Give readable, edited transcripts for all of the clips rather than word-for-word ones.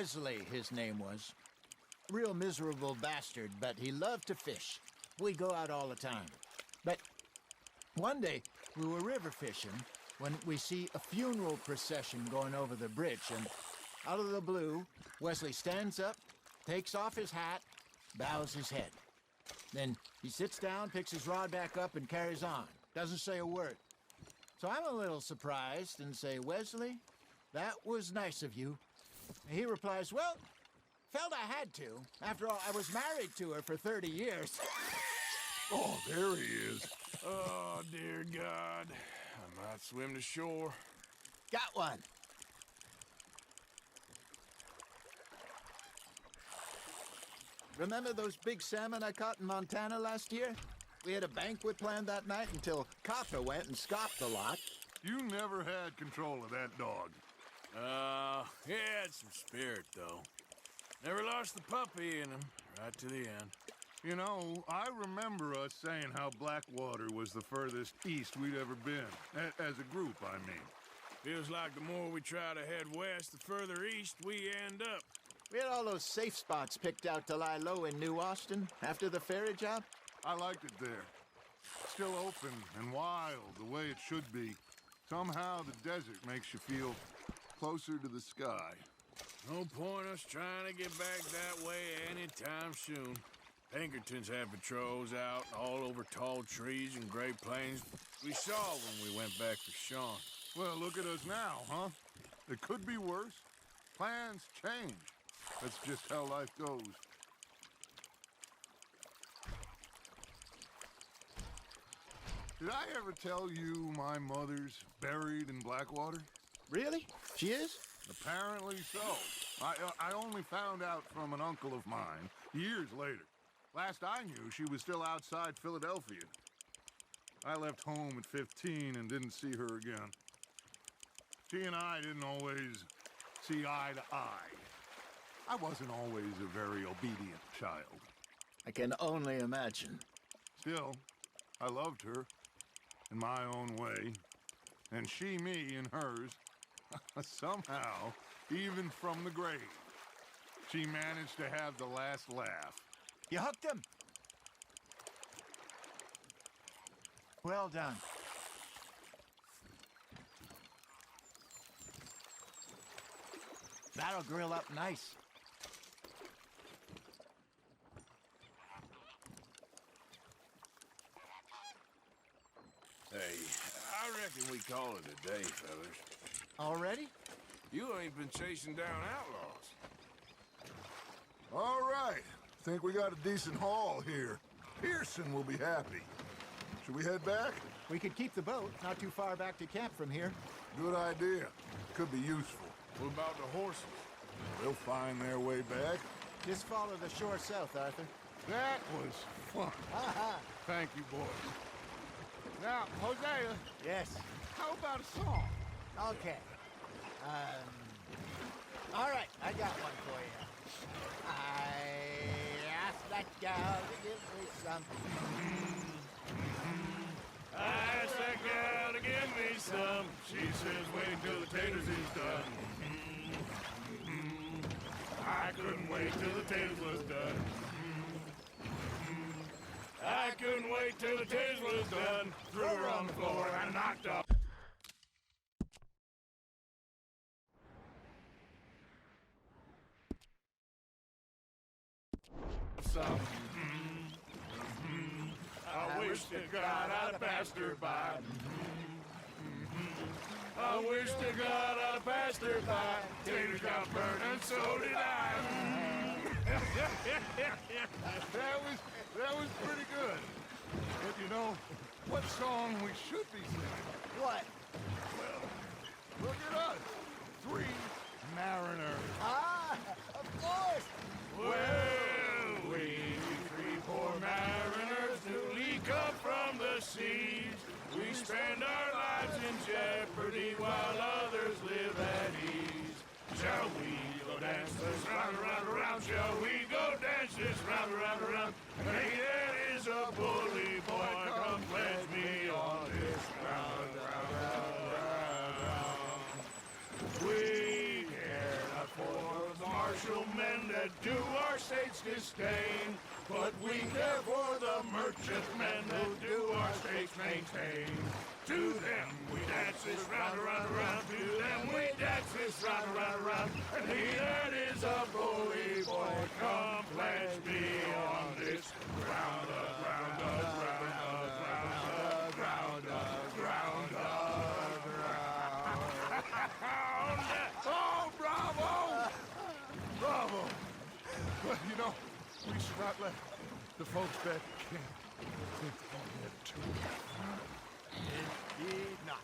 Wesley, his name was. Real miserable bastard, but he loved to fish. We'd go out all the time. But one day, we were river fishing when we see a funeral procession going over the bridge, and out of the blue, Wesley stands up, takes off his hat, bows his head. Then he sits down, picks his rod back up, and carries on. Doesn't say a word. So I'm a little surprised and say, Wesley, that was nice of you. And he replies, well, felt I had to. After all, I was married to her for 30 years. Oh, there he is. Oh, dear God. I might swim to shore. Got one. Remember those big salmon I caught in Montana last year? We had a banquet planned that night until Copper went and scoffed the lot. You never had control of that dog. He had some spirit, though. Never lost the puppy in him, right to the end. You know, I remember us saying how Blackwater was the furthest east we'd ever been. As a group, I mean. Feels like the more we try to head west, the further east we end up. We had all those safe spots picked out to lie low in New Austin after the ferry job. I liked it there. Still open and wild, the way it should be. Somehow the desert makes you feel closer to the sky. No point us trying to get back that way anytime soon. Pinkertons had patrols out all over tall trees and Great Plains. We saw when we went back for Sean. Well, look at us now, huh? It could be worse. Plans change. That's just how life goes. Did I ever tell you my mother's buried in Blackwater? Really? She is? Apparently so. I only found out from an uncle of mine years later. Last I knew, she was still outside Philadelphia. I left home at 15 and didn't see her again. She and I didn't always see eye to eye. I wasn't always a very obedient child. I can only imagine. Still, I loved her in my own way, and she me in hers. Somehow, even from the grave, she managed to have the last laugh. You hooked him. Well done. That'll grill up nice. Hey, I reckon we call it a day, fellas. Already? You ain't been chasing down outlaws. All right. Think we got a decent haul here. Pearson will be happy. Should we head back? We could keep the boat, not too far back to camp from here. Good idea. Could be useful. What about the horses? They'll find their way back. Just follow the shore south, Arthur. That was fun. Thank you, boys. Now, Hosea, Yes. how about a song? Okay. All right, I got one for you. I asked that gal to give me some. I asked that gal to give me some. She says wait till the taters is done. I couldn't wait till the taters was done. I couldn't wait till the taters was done. Threw her on the floor and knocked off. Some. I wish to God I'd passed her by. I wish to God I'd passed her by. Taters got burned and so did I. That was pretty good. But you know, what song we should be singing? What? Well, look at us. 3 mariners. Ah, of course. Well, we 3 poor mariners newly come from the seas. We spend our lives in jeopardy while others live at ease. Shall we go dance this round, around, around? Shall we go dance this round, around, around? Hey, that is a bully boy. Come pledge me on this round, round, round, round, round. We care not for the marsh its disdain. But we care for the merchantmen who do our states maintain. To them we dance this round, around, around. To them we dance this round, around, around. And he that is a bully boy, come pledge me on this ground, ground, ground, ground, ground, ground, ground. Oh, bravo! Bravo! Well, you know, we should not let the folks back in think we had too much. Indeed not.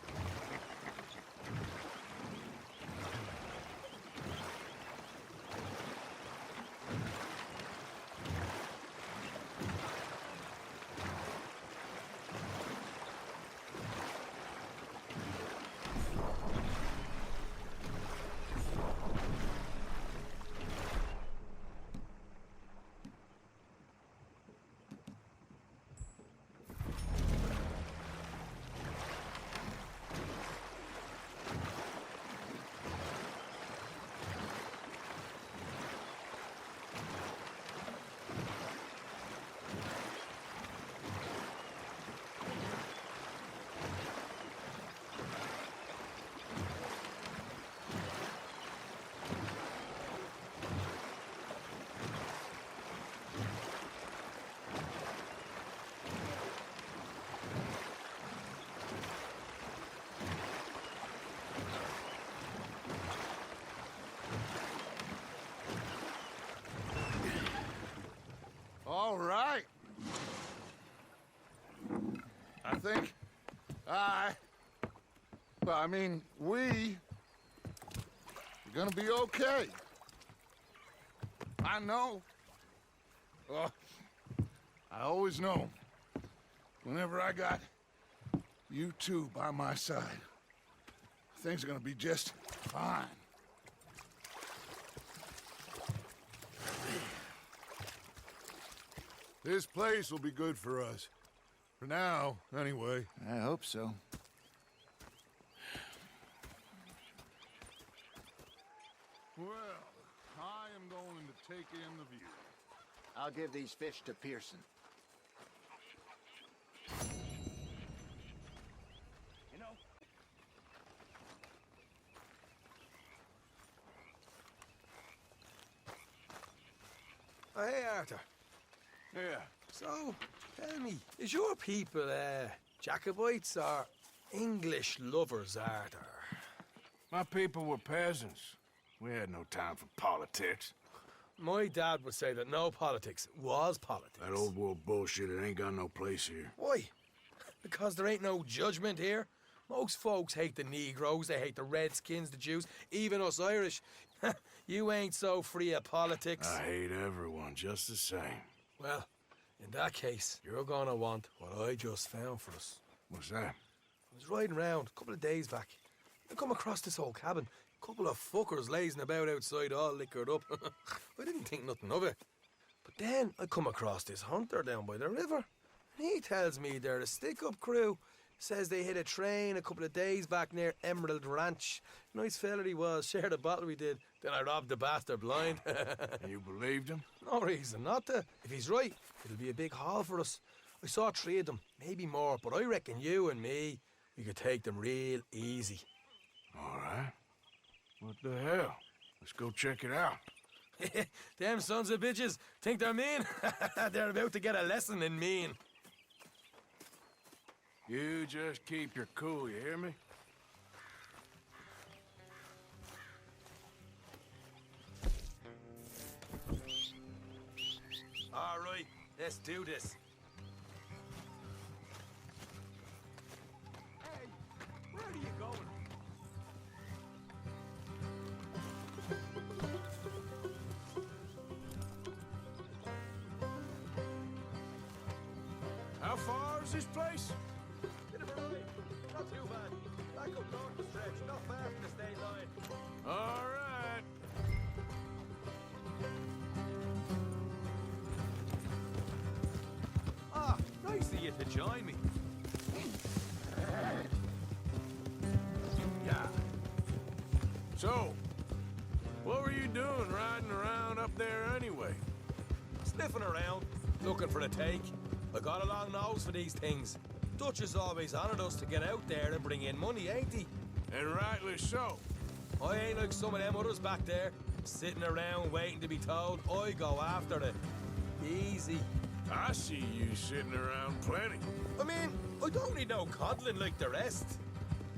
All right. I think we are gonna be okay. I know. I always know. Whenever I got you two by my side, things are gonna be just fine. This place will be good for us. For now, anyway. I hope so. Well, I am going to take in the view. I'll give these fish to Pearson. You know, Oh, hey, Arthur. yeah. So, tell me, is your people, Jacobites or English lovers, Arthur? My people were peasants. We had no time for politics. My dad would say that no politics was politics. That old world bullshit, it ain't got no place here. Why? Because there ain't no judgment here. Most folks hate the Negroes, they hate the Redskins, the Jews, even us Irish. You ain't so free of politics. I hate everyone just the same. Well, in that case, you're gonna want what I just found for us. What's that? I was riding around a couple of days back. I come across this old cabin. A couple of fuckers lazing about outside all liquored up. I didn't think nothing of it. But then I come across this hunter down by the river. And he tells me they're a stick-up crew. Says they hit a train a couple of days back near Emerald Ranch. Nice fella he was, shared a bottle we did. Then I robbed the bastard blind. And you believed him? No reason not to. If he's right, it'll be a big haul for us. I saw 3 of them, maybe more, but I reckon you and me, we could take them real easy. All right. What the hell? Let's go check it out. Them sons of bitches think they're mean. They're about to get a lesson in mean. You just keep your cool, you hear me? All right, let's do this. Hey, where are you going? How far is this place? Bit of a ride. Not too bad. Back up north the stretch, not far from the state line. All right. Ah, nice of you to join me. Yeah. So, what were you doing riding around up there anyway? sniffing around, looking for a take. I got a long nose for these things. Dutch has always honoured us to get out there and bring in money, ain't he? And rightly so. I ain't like some of them others back there, sitting around waiting to be told. I go after it. Easy. I see you sitting around plenty. I mean, I don't need no coddling like the rest.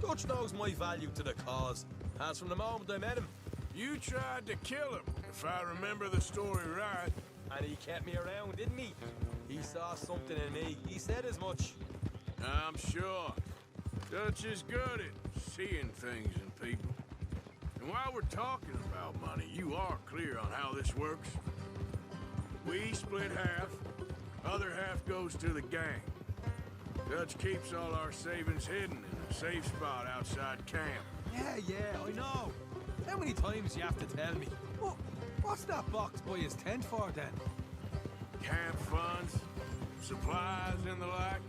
Dutch knows my value to the cause, as from the moment I met him. You tried to kill him, if I remember the story right. And he kept me around, didn't he? He saw something in me. He said as much. I'm sure. Dutch is good at seeing things in people. And while we're talking about money, you are clear on how this works. We split half, other half goes to the gang. Dutch keeps all our savings hidden in a safe spot outside camp. Yeah, I know. How many times you have to tell me? What's that box by his tent for, then? Camp funds, supplies, and the like.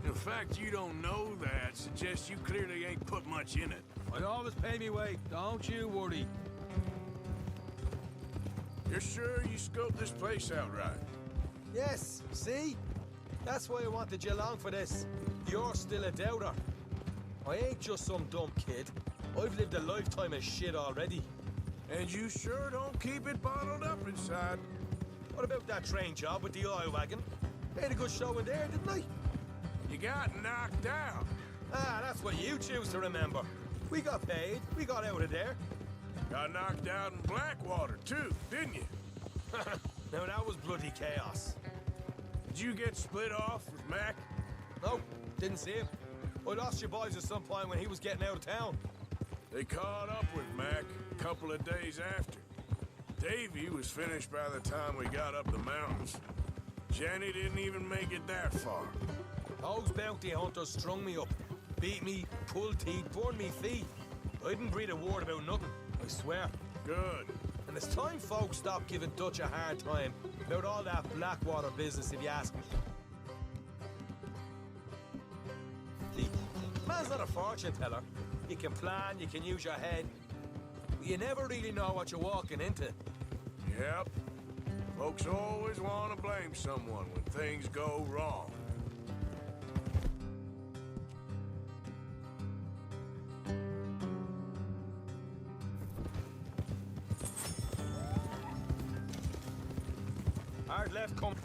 The fact you don't know that suggests you clearly ain't put much in it. I always pay me way, don't you worry. You're sure you scoped this place out right? Yes, see? That's why I wanted you along for this. You're still a doubter. I ain't just some dumb kid. I've lived a lifetime of shit already. And you sure don't keep it bottled up inside. What about that train job with the oil wagon? Made a good show in there, didn't I? You got knocked out. Ah, that's what you choose to remember. We got paid. We got out of there. Got knocked out in Blackwater, too, didn't you? Now, that was bloody chaos. Did you get split off with Mac? No, didn't see him. I lost your boys at some point when he was getting out of town. They caught up with Mac a couple of days after. Davy was finished by the time we got up the mountains. Jenny didn't even make it that far. Those bounty hunters strung me up, beat me, pulled teeth, burned me feet. I didn't breathe a word about nothing, I swear. Good. And it's time folks stopped giving Dutch a hard time about all that Blackwater business, if you ask me. See, man's not a fortune teller. You can plan, you can use your head, but you never really know what you're walking into. Yep. Folks always want to blame someone when things go wrong. Hard left come.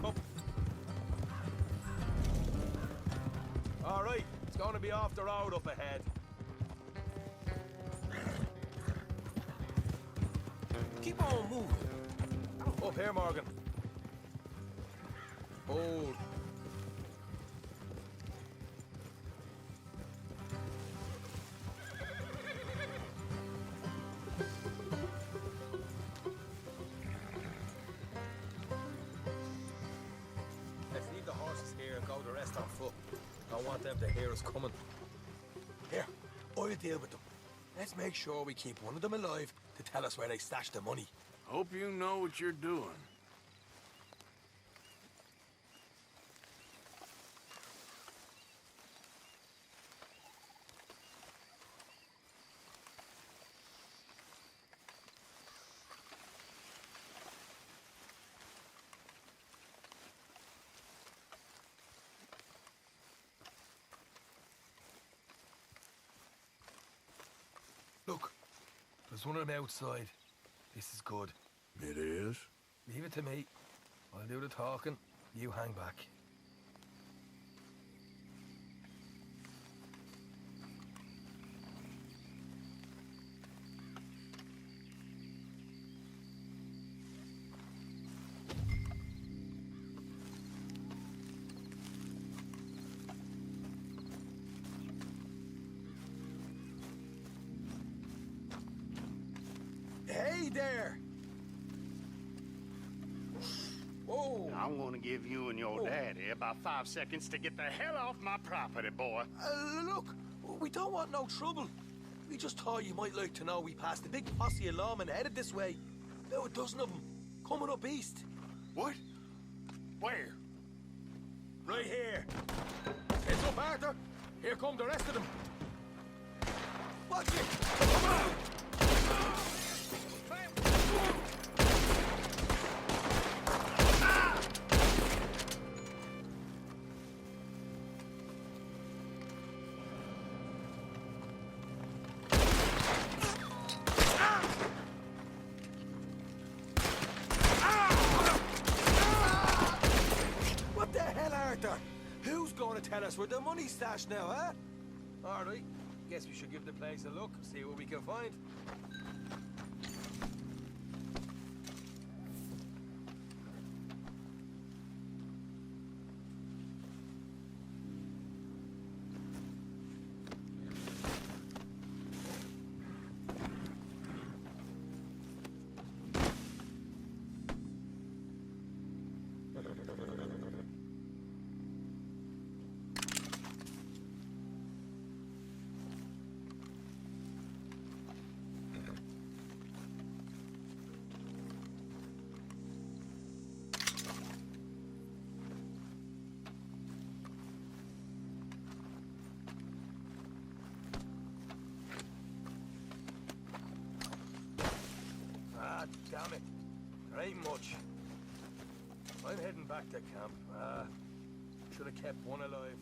Up. All right, it's going to be off the road up ahead. Keep on moving. Up here, Morgan. Hold. Let's leave the horses here and go the rest on foot. Don't want them to hear us coming. Here, I'll deal with them. Let's make sure we keep one of them alive to tell us where they stashed the money. Hope you know what you're doing. Look, there's one of them outside. This is good. It is? Leave it to me. I'll do the talking. You hang back. Hey there! Whoa! I'm gonna give you and your daddy about 5 seconds to get the hell off my property, boy. Look, we don't want no trouble. We just thought you might like to know we passed a big posse of lawmen headed this way. About a dozen of them, coming up east. What? Where? Right here. Heads up, Arthur. Here come the rest of them. Watch it! Come on! What the hell, Arthur? Who's going to tell us where the money's stashed now, huh? All right. Guess we should give the place a look, see what we can find. Ah, damn it. There ain't much. I'm heading back to camp. Should have kept one alive.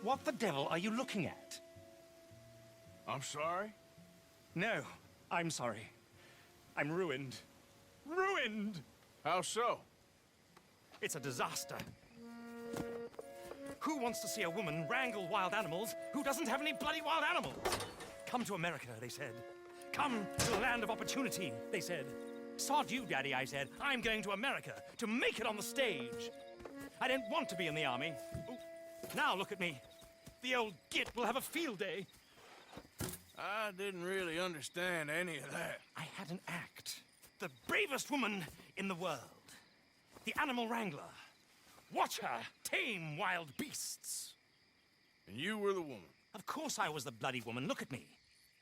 What the devil are you looking at? I'm sorry? No, I'm sorry. I'm ruined. Ruined! How so? It's a disaster. Who wants to see a woman wrangle wild animals who doesn't have any bloody wild animals? Come to America, they said. Come to the land of opportunity, they said. Sod you, Daddy, I said. I'm going to America to make it on the stage. I don't want to be in the army. Ooh, now look at me. The old git will have a field day. I didn't really understand any of that. I had an act. The bravest woman in the world. The animal wrangler. Watch her tame wild beasts. And you were the woman. Of course I was the bloody woman. Look at me.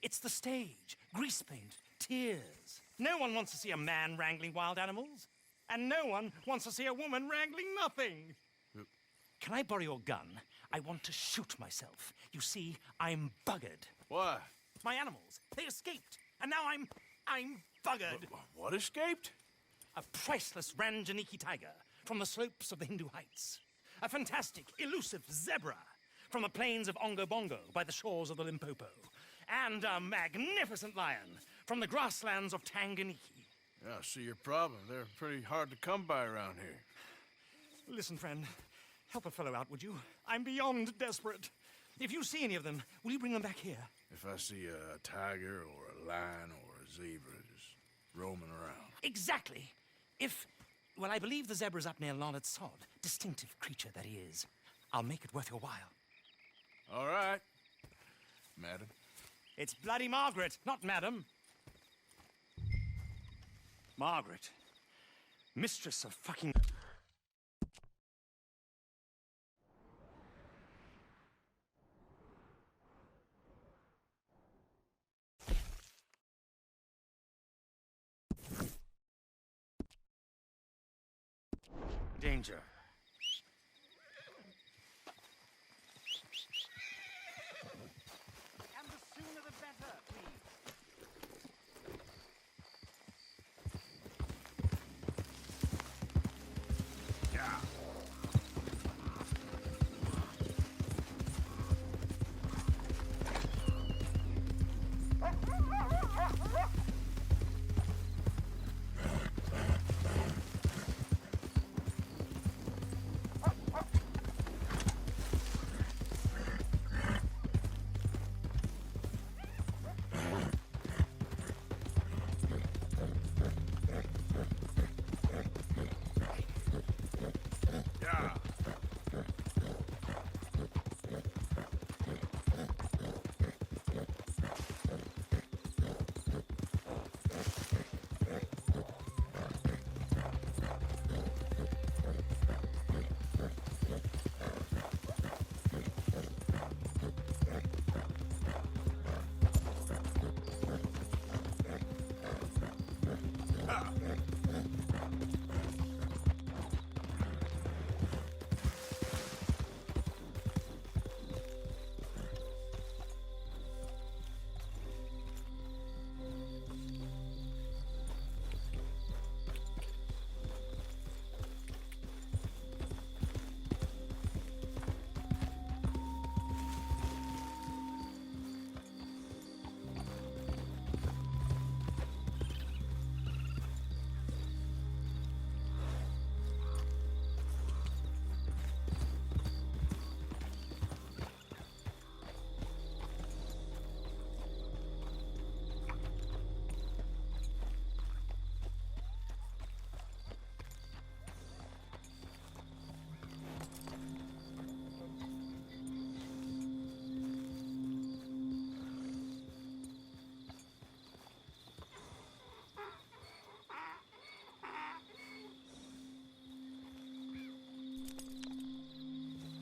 It's the stage. Grease paint. Tears. No one wants to see a man wrangling wild animals. And no one wants to see a woman wrangling nothing. Can I borrow your gun? I want to shoot myself. You see, I'm buggered. Why? My animals, they escaped. And now I'm buggered. What escaped? A priceless Ranjaniki tiger from the slopes of the Hindu Heights. A fantastic, elusive zebra from the plains of Ongo Bongo by the shores of the Limpopo. And a magnificent lion from the grasslands of Tanganyika. Yeah, I see your problem. They're pretty hard to come by around here. Listen, friend, help a fellow out, would you? I'm beyond desperate. If you see any of them, will you bring them back here? If I see a tiger or a lion or a zebra just roaming around. Exactly. Well, I believe the zebra's up near Larned Sod. Distinctive creature that he is. I'll make it worth your while. All right, madam. It's bloody Margaret, not madam. Margaret. Mistress of fucking... Danger. And the sooner the better, please. Yeah.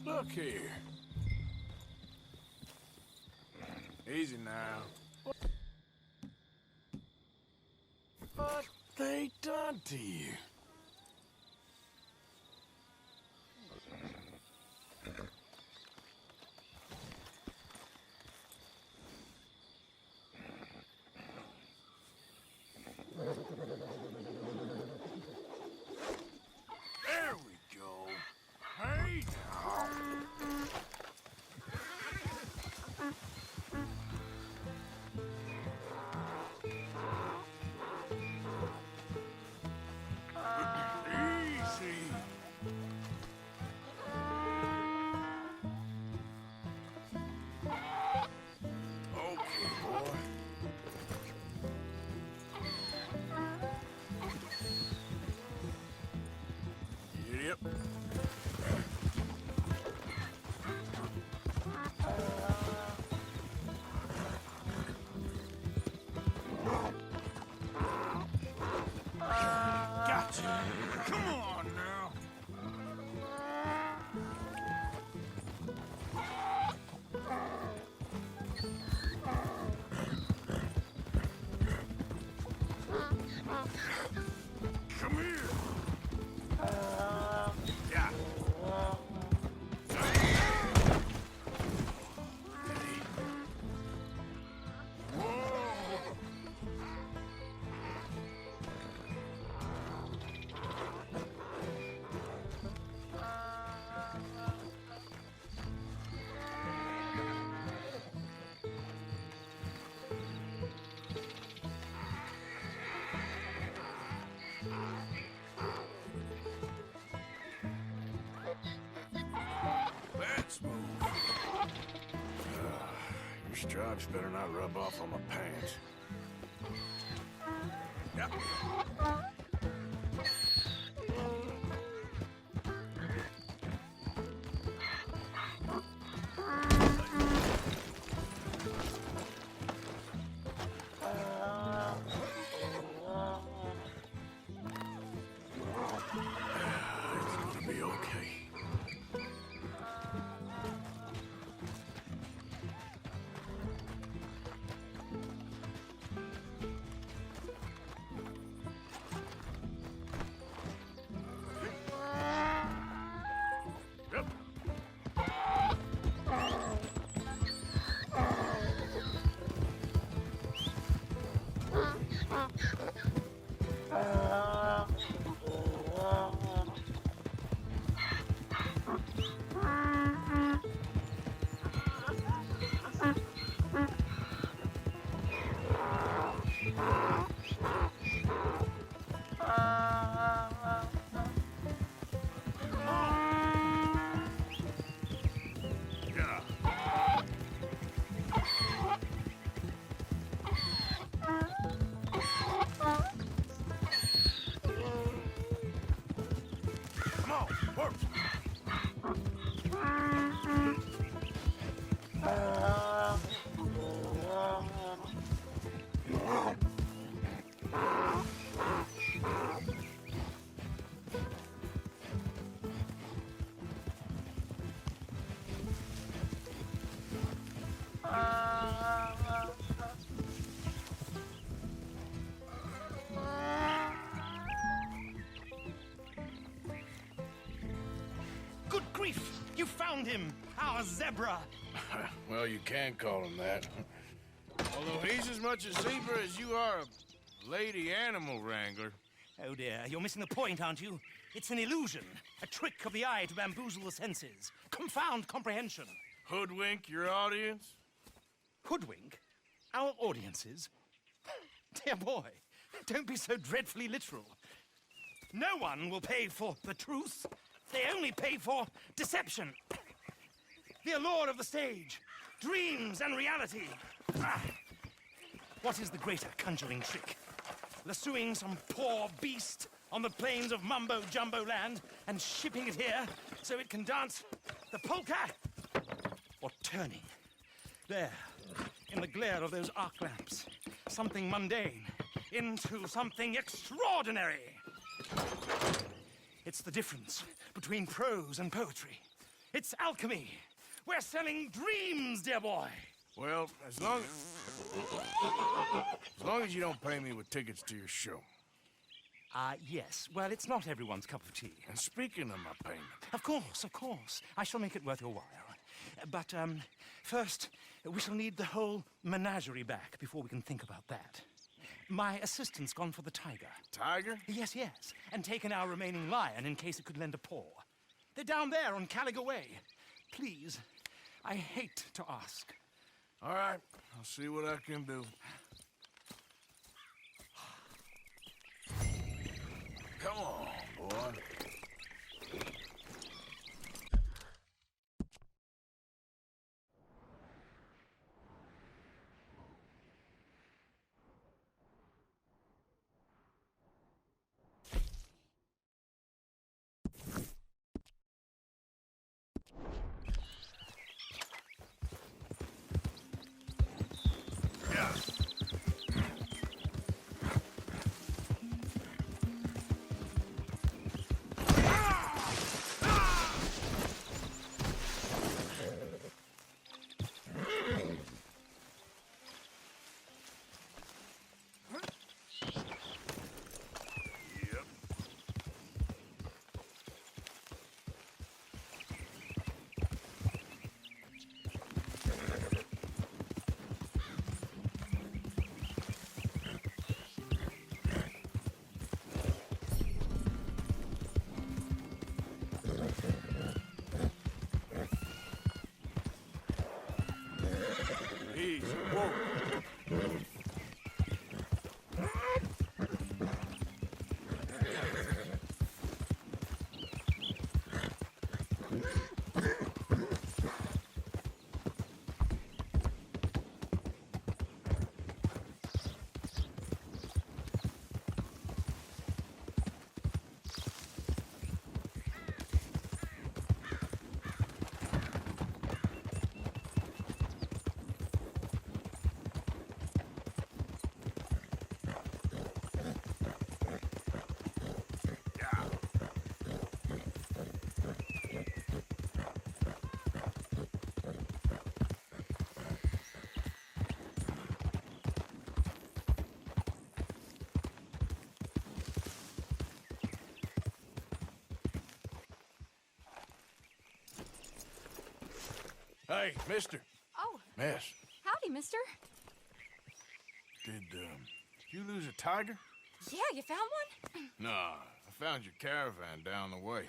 Look here. Easy now. What they done to you? There we go. Hey now. stripes better not rub off on my pants. Yep. Good grief! You found him! Our zebra! Well, you can call him that. Although he's as much a zebra as you are a lady animal wrangler. Oh dear, you're missing the point, aren't you? It's an illusion. A trick of the eye to bamboozle the senses. Confound comprehension. Hoodwink your audience? Hoodwink? Our audiences? Dear boy, don't be so dreadfully literal. No one will pay for the truth. They only pay for deception. The allure of the stage, dreams and reality. Ah. What is the greater conjuring trick? Lassoing some poor beast on the plains of mumbo-jumbo land and shipping it here so it can dance the polka? Or turning, there, in the glare of those arc lamps, something mundane into something extraordinary? It's the difference between prose and poetry. It's alchemy. We're selling dreams, dear boy. Well, as long as you don't pay me with tickets to your show. Yes. Well, it's not everyone's cup of tea. And speaking of my payment... Of course. I shall make it worth your while. But, first, we shall need the whole menagerie back before we can think about that. My assistant's gone for the tiger. Tiger? Yes. And taken our remaining lion in case it could lend a paw. They're down there on Caliga Way. Please, I hate to ask. All right, I'll see what I can do. Come on, boy. Hey, mister. Oh, Miss, howdy, mister. did you lose a tiger? Yeah, you found one? Nah, I found your caravan down the way.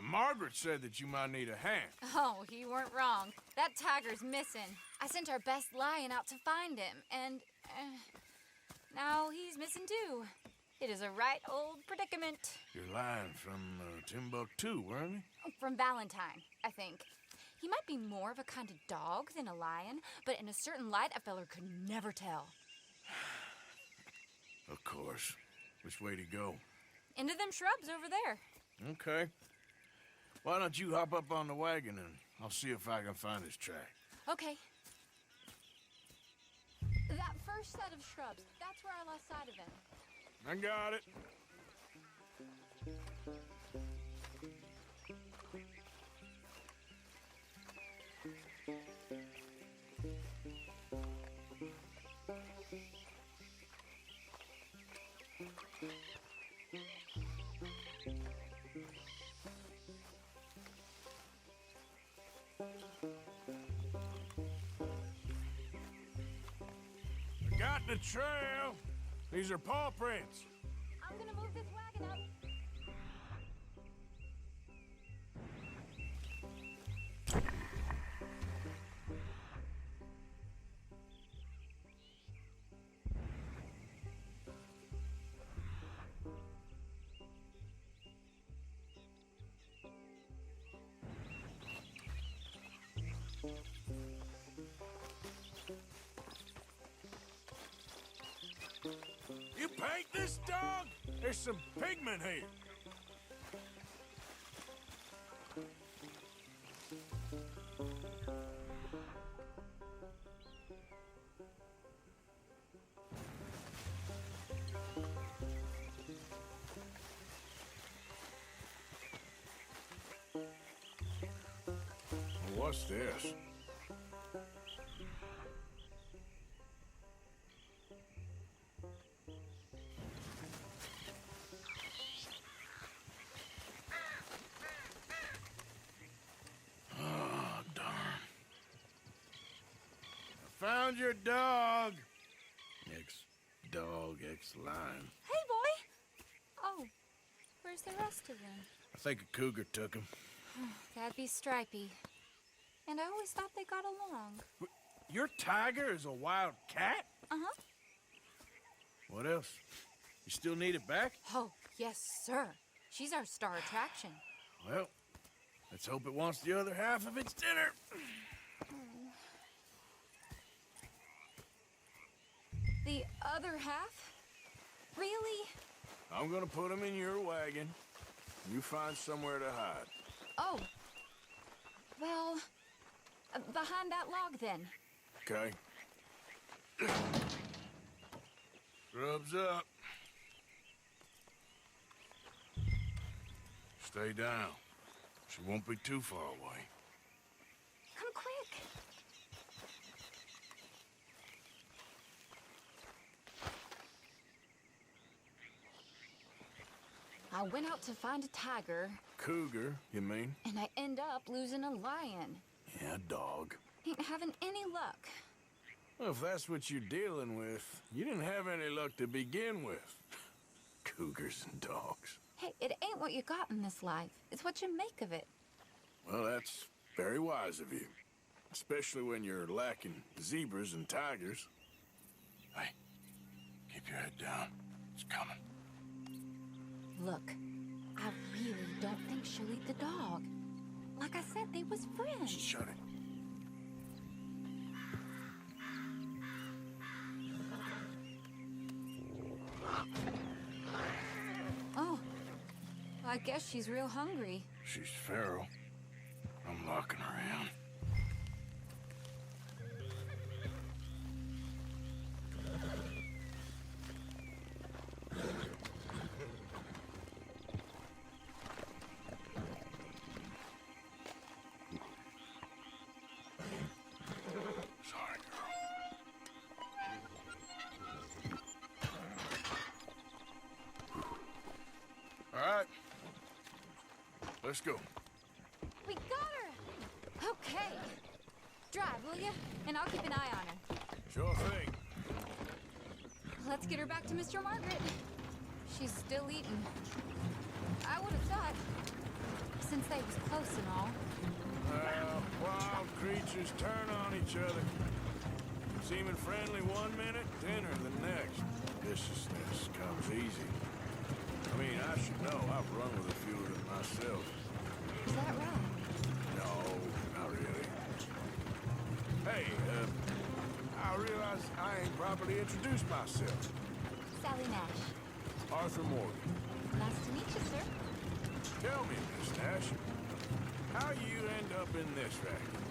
Margaret said that you might need a hand. Oh, you weren't wrong. That tiger's missing. I sent our best lion out to find him, and now he's missing too. It is a right old predicament. You're lying from Timbuktu, weren't you? From Valentine, I think. He might be more of a kind of dog than a lion, but in a certain light, a feller could never tell. Of course. Which way to go? Into them shrubs over there. Okay. Why don't you hop up on the wagon and I'll see if I can find his track. Okay. That first set of shrubs, that's where I lost sight of him. I got it. Got the trail. These are paw prints. I'm gonna move this wagon up. You paint this dog? There's some pigment here. What's this? Found your dog. Ex-dog, ex-lion. Hey, boy! Oh, where's the rest of them? I think a cougar took him. That'd be Stripey. And I always thought they got along. Your tiger is a wild cat? Uh-huh. What else? You still need it back? Oh, yes, sir. She's our star attraction. Well, let's hope it wants the other half of its dinner. The other half? Really? I'm gonna put him in your wagon. You find somewhere to hide. Oh. Well, behind that log, then. Okay. Scrubs up. Stay down. She won't be too far away. Come quick. I went out to find a tiger, Cougar, you mean? and I end up losing a lion. Yeah, dog. Ain't having any luck. Well, if that's what you're dealing with, you didn't have any luck to begin with. Cougars and dogs. Hey, it ain't what you got in this life. It's what you make of it. Well, that's very wise of you. Especially when you're lacking zebras and tigers. Hey, keep your head down. It's coming. Look, I really don't think she'll eat the dog. Like I said, they was friends. Shut it. Oh, I guess she's real hungry. She's feral. I'm locking her in. Sorry, girl. All right. Let's go. We got her! Okay. Drive, will you? And I'll keep an eye on her. Sure thing. Let's get her back to Mr. Margaret. She's still eating. I would have thought, since they was close and all. Wild creatures turn on each other. Seeming friendly one minute, dinner the next. Viciousness comes easy. I mean, I should know. I've run with a few of them myself. Is that right? No, not really. Hey, I realize I ain't properly introduced myself. Sally Nash. Arthur Morgan. Nice to meet you, sir. Tell me, Miss Nash, how you end up in this racket?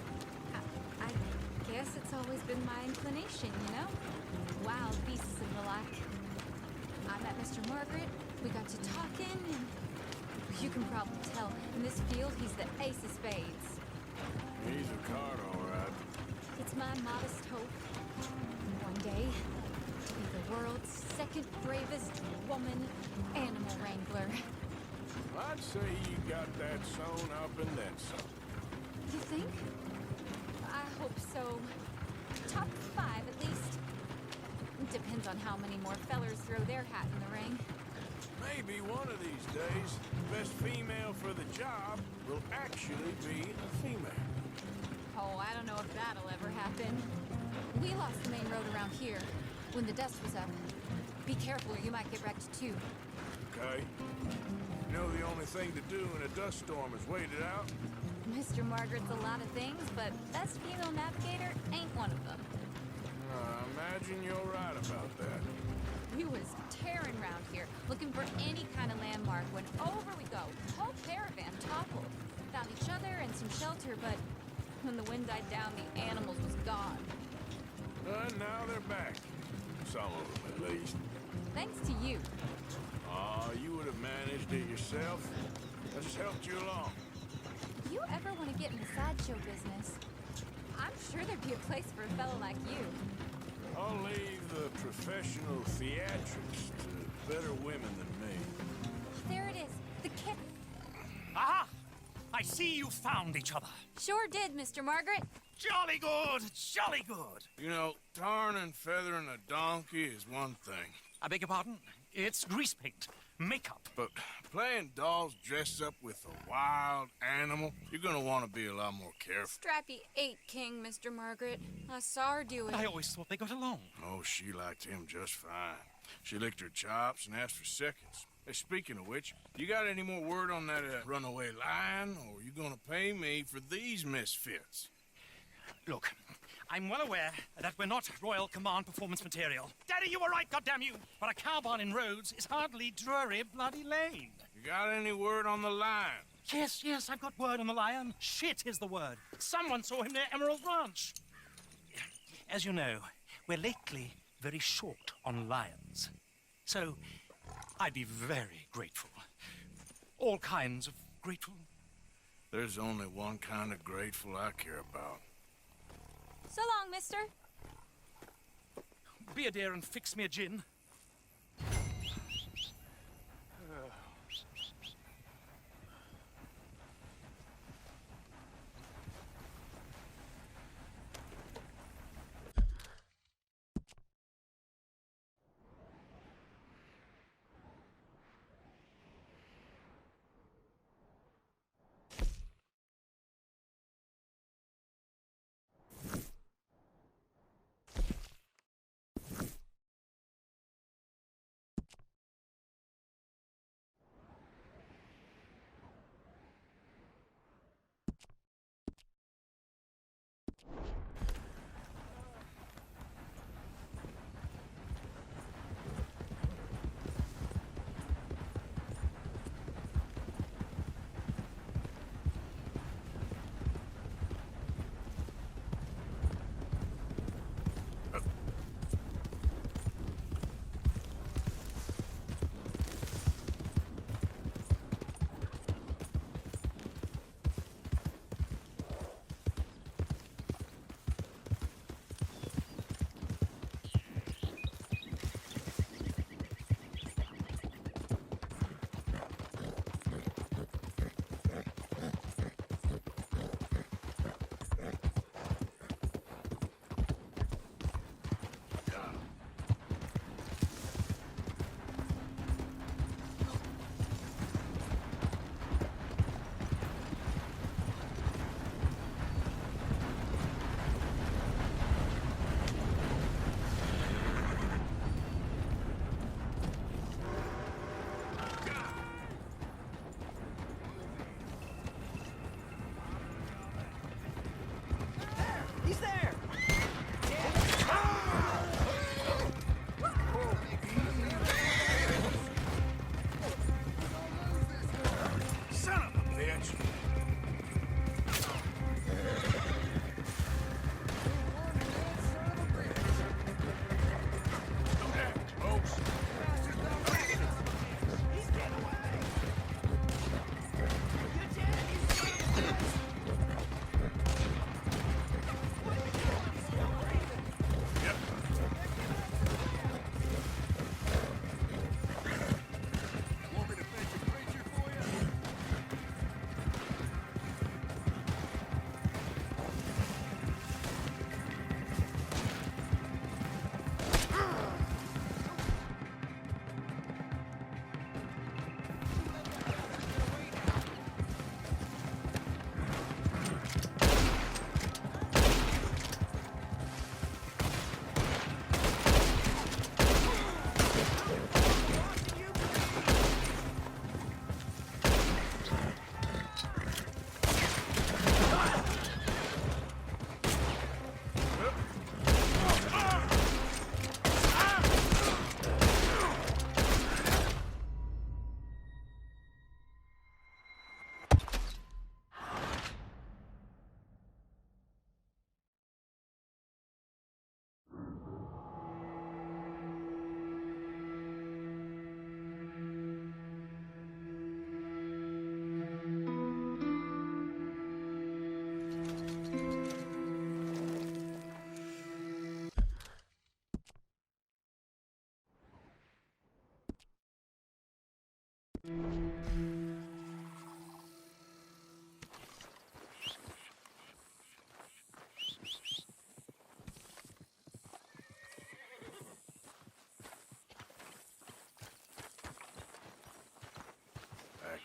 I guess it's always been my inclination, you know? Wild beasts and the like. I met Mr. Margaret, we got to talking, and you can probably tell, in this field, he's the ace of spades. He's a card, all right. It's my modest hope, one day, to be the world's second bravest woman animal wrangler. I'd say you got that sewn up and then some. You think? I hope so. Top 5, at least. Depends on how many more fellers throw their hat in the ring. Maybe one of these days, the best female for the job will actually be a female. Oh, I don't know if that'll ever happen. We lost the main road around here when the dust was up. Be careful or you might get wrecked too. Okay? You know the only thing to do in a dust storm is wait it out? Mr. Margaret's a lot of things, but best female navigator ain't one of them. I imagine you're right about that. We was tearing around here, looking for any kind of landmark when over we go. The whole caravan toppled. Found each other and some shelter, but when the wind died down, the animals was gone. And now they're back. Some of them, at least. Thanks to you. You would have managed it yourself. I just helped you along. If you ever want to get in the sideshow business, I'm sure there'd be a place for a fellow like you. I'll leave the professional theatrics to better women than me. There it is, the kitten. Aha! I see you found each other. Sure did, Mr. Margaret. Jolly good, jolly good. You know, tarring and feathering a donkey is one thing. I beg your pardon? It's grease paint, makeup. But playing dolls dressed up with a wild animal, you're gonna want to be a lot more careful. Strappy ate King, Mr. Margaret. I saw her do it. I always thought they got along. Oh, she liked him just fine. She licked her chops and asked for seconds. Hey, speaking of which, you got any more word on that runaway lion, or are you gonna pay me for these misfits? Look, I'm well aware that we're not Royal Command performance material. Daddy, you were right, goddammit you! But a cow barn in Rhodes is hardly Drury Bloody Lane. You got any word on the lion? Yes, I've got word on the lion. Shit is the word. Someone saw him near Emerald Ranch. As you know, we're lately very short on lions. So, I'd be very grateful. All kinds of grateful. There's only one kind of grateful I care about. So long, mister. Be a dear and fix me a gin.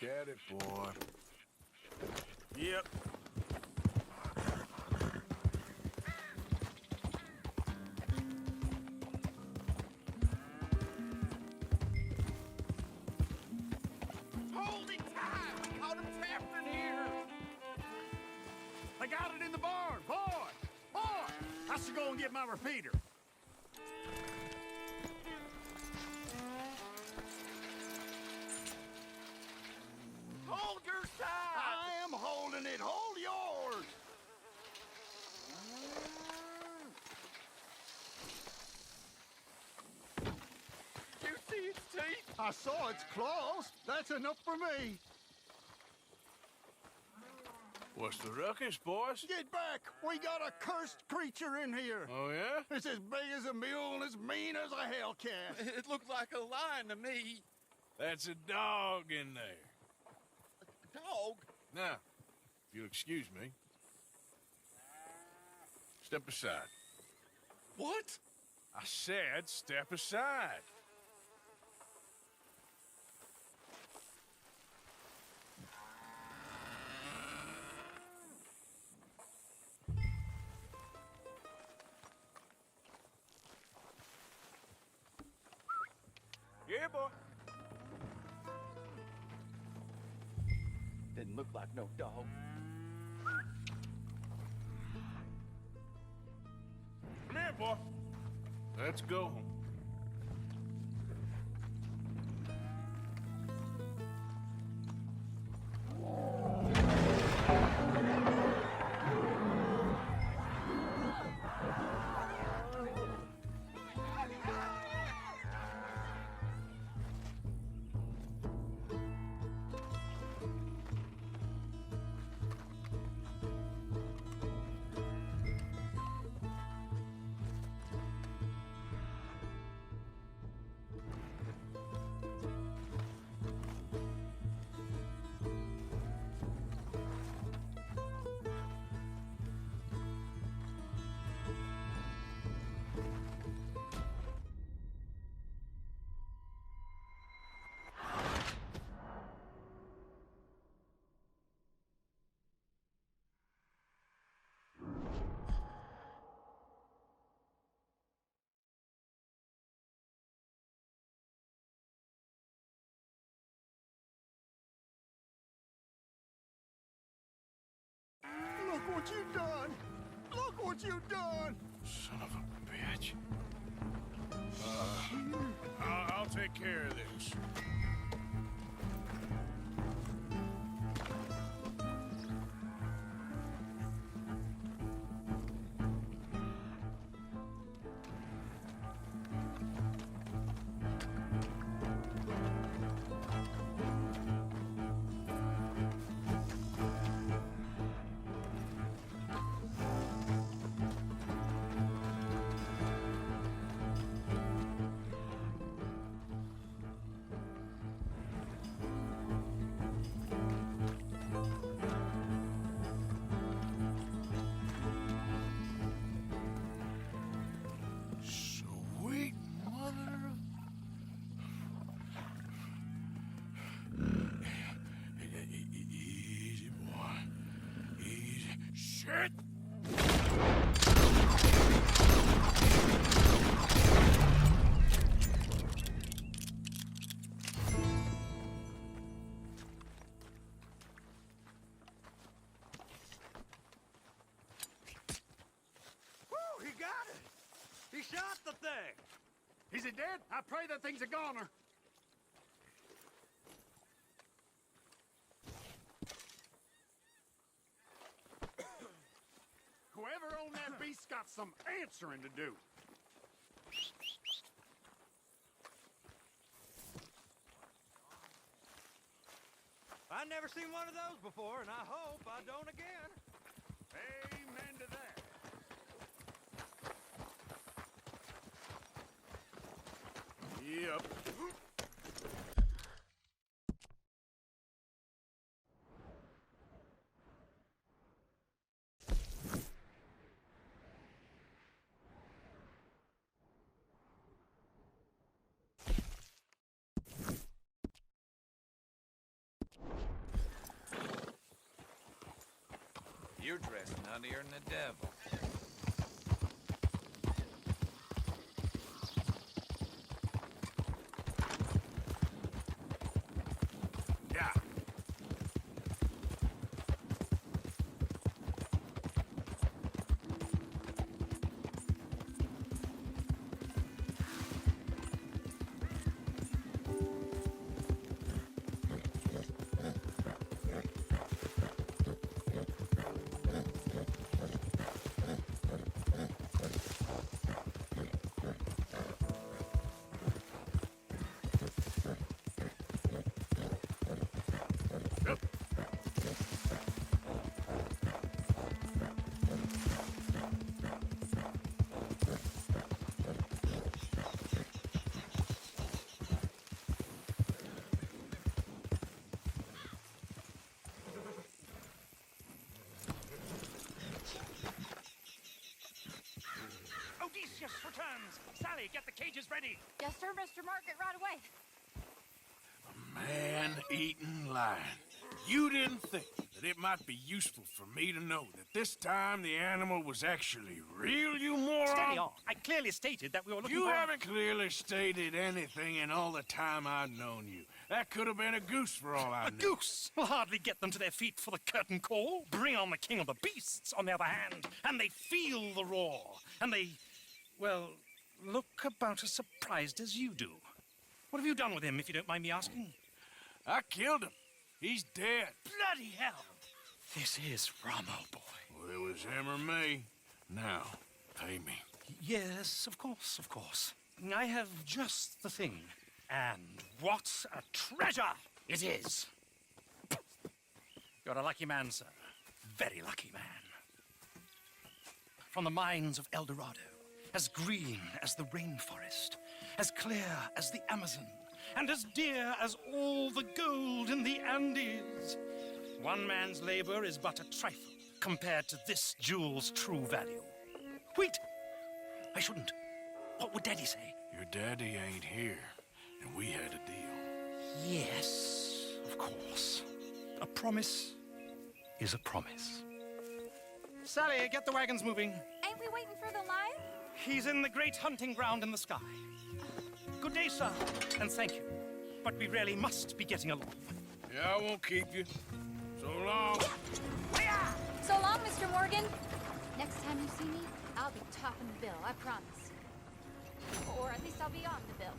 Back at it, boy. Yep. Hold it tight! We caught him trapped in here! They got it in the barn! Boy! Boy! I should go and get my repeater. Hold your side! I am holding it! Hold yours! You see its teeth? I saw its claws. That's enough for me. What's the ruckus, boys? Get back! We got a cursed creature in here. Oh, yeah? It's as big as a mule and as mean as a hellcat. It looked like a lion to me. That's a dog in there. Dog? Now, if you'll excuse me. Step aside. What? I said step aside. Yeah, boy. Didn't look like no dog. Come here, boy. Let's go home. Look what you've done! Look what you've done! Son of a bitch. I'll take care of this. Sweet mother of... Easy, boy. Easy. Shit! Woo, he got it! He shot the thing! Is it dead? I pray that thing's a goner. Whoever owned that beast got some answering to do. I've never seen one of those before, and I hope I don't again. Amen to that. Yep. You're dressed nuttier than the devil. Yeah. Odysseus returns! Sally, get the cages ready! Yes, sir, Mr. Market, right away. Man-eating lion. You didn't think that it might be useful for me to know that this time the animal was actually real, you moron? Steady on. I clearly stated that we were looking You for... haven't clearly stated anything in all the time I've known you. That could have been a goose for all I A knew. goose will hardly get them to their feet for the curtain call. Bring on the king of the beasts, on the other hand, and they feel the roar. And they, well, look about as surprised as you do. What have you done with him, if you don't mind me asking? I killed him. He's dead. Bloody hell! This is Ramo, boy. Well, it was him or me. Now, pay me. Yes, of course, of course. I have just the thing. And what a treasure it is! You're a lucky man, sir. Very lucky man. From the mines of El Dorado, as green as the rainforest, as clear as the Amazon, and as dear as all the gold in the Andes. One man's labor is but a trifle compared to this jewel's true value. Wait! I shouldn't. What would Daddy say? Your daddy ain't here, and we had a deal. Yes, of course. A promise is a promise. Sally, get the wagons moving. Ain't we waiting for the lion? He's in the great hunting ground in the sky. Good day, sir, and thank you. But we really must be getting along. Yeah, I won't keep you. So long. So long, Mr. Morgan. Next time you see me, I'll be topping the bill, I promise. Or at least I'll be on the bill.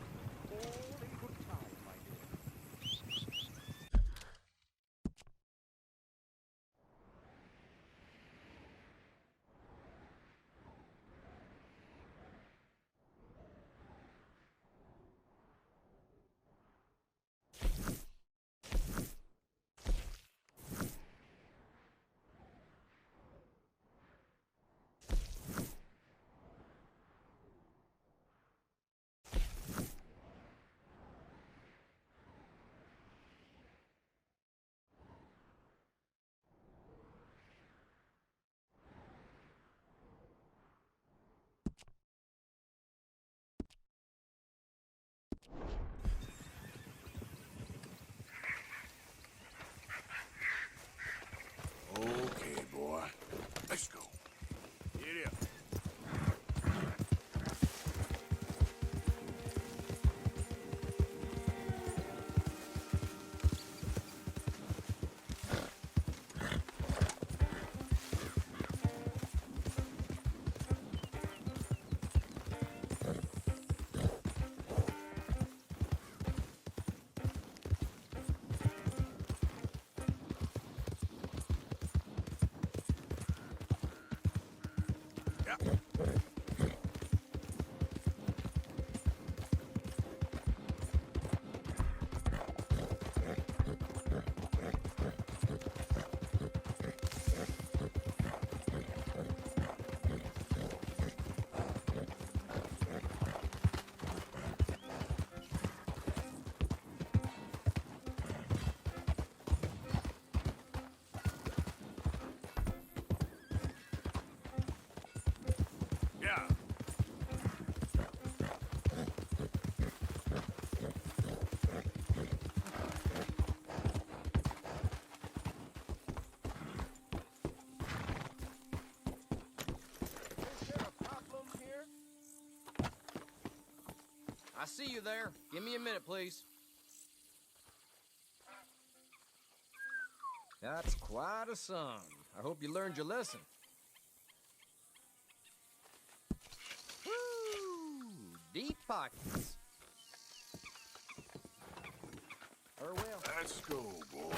I see you there. Give me a minute, please. That's quite a song. I hope you learned your lesson. Woo! Deep pockets. Farewell. Let's go, boy.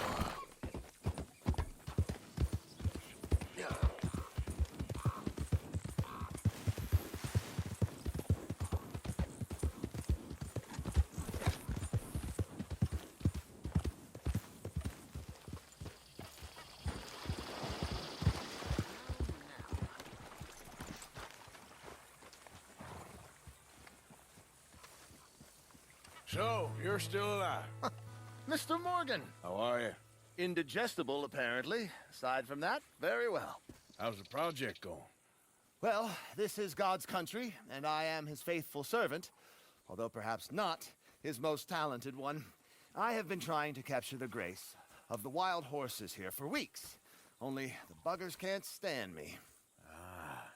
So, you're still alive. Mr. Morgan. How are you? Indigestible, apparently. Aside from that, very well. How's the project going? Well, this is God's country, and I am his faithful servant, although perhaps not his most talented one. I have been trying to capture the grace of the wild horses here for weeks. Only the buggers can't stand me. Ah.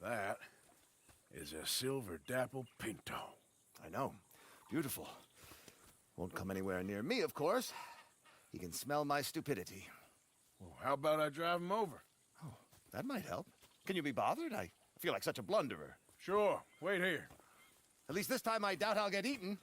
That is a silver dapple pinto. I know. Beautiful. Won't come anywhere near me, of course. He can smell my stupidity. Well, how about I drive him over? Oh, that might help. Can you be bothered? I feel like such a blunderer. Sure. Wait here. At least this time I doubt I'll get eaten.